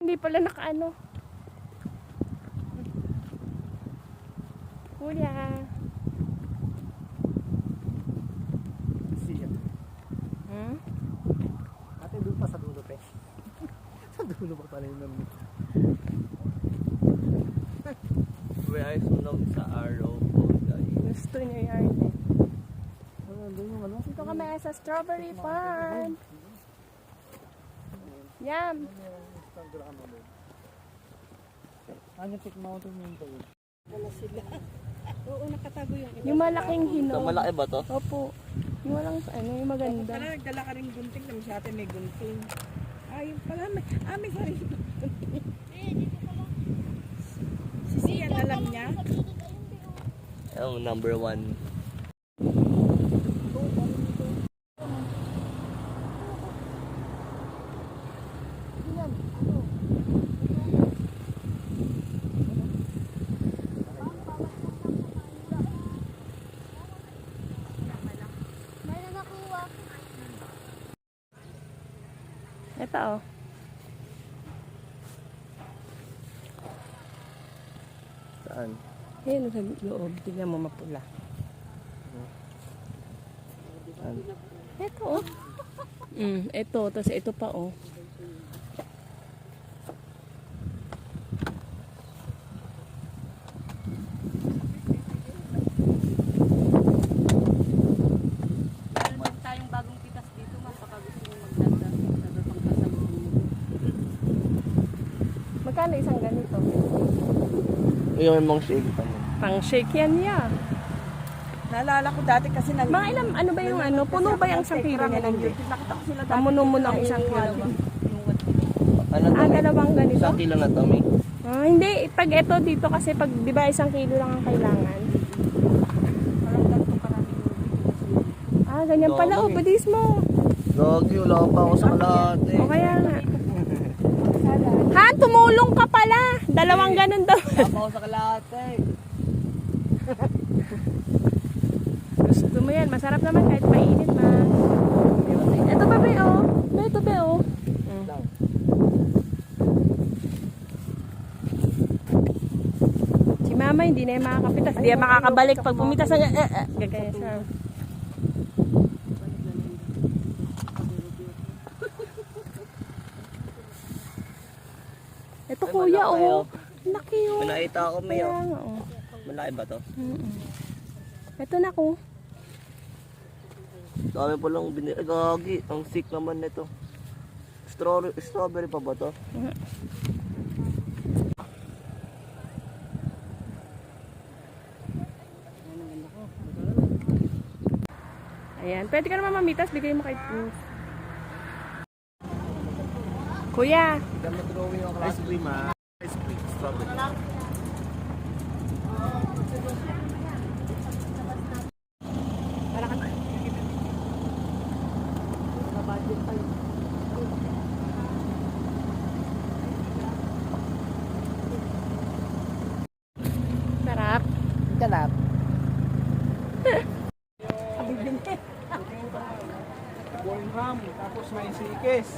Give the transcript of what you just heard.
Hindi pala nakaano. Kuya. Siya. Hmm? Ate, doon pa sa dulo, pe. Sa dulo pa pala yung namin. Where I sunog sa araw po, guys. Gusto niya yarn eh. Doon yung ano? Dito kami sa strawberry farm. Yum. Ano yung mountain yung tayo? Wala sila. Oo, nakatago yung iba. Yung malaking Ito, hinog. malaki ba to? Opo. Yung walang ano, yung maganda. Pala nagdala ka rin gunting naman sa atin may gunting. Yung pala may sarili gunting. Si Sian alam niya. Yung number 1. Ito oh. Saan? Ayun sa loob. Tignan mo mapula. Saan? Ito oh. Ito. Tapos ito pa oh. Meron tayong bagong pitas dito. Mapaka gusto nyo magdagdag sa pangkasaluhan mo. Magkano isang ganito? Yung mong shake pa niya. Pang shake yan ya. Naalala ko dati kasi Mga ilan, ano ba yung ano? Puno ba yung isang kilo nila? Nakita ko sila dati. Pamuno mo ng isang kilo. Ano to? Dalawang ganito? Isang kilo na to, may. Hindi. Pag ito dito kasi pag di ba isang kilo lang ang kailangan. Parang ganito karaming Ganyan pala. Oh, budis mo. Gagi, wala pa ako sa kalahati. O kaya nga. Han, tumulong ka pala. Dalawang ganun daw. Wala pa ako sa kalahati. Gusto mo yan. Masarap naman kahit mainit ma. Ito ba oh? Ito ba oh? Lang. Si mama hindi na yung makakapitas. Hindi yan makakabalik pag pumitas na gagaya siya. Ito kuya malaki, oh. oh. Laki oh. May nakita ako, may. Kaya nga oh. Malaki ba to? Ito na ko. Dami pa lang binili. Ay, gagi. Ang sick naman nito. Strawberry pa ba to? Ayan. Pwede ka naman mamitas. Bigay mo kay Prince. Kuya. Ice cream ah. Ice cream. Strawberry. Sarap. Galap. Born ham, tapos may sikis.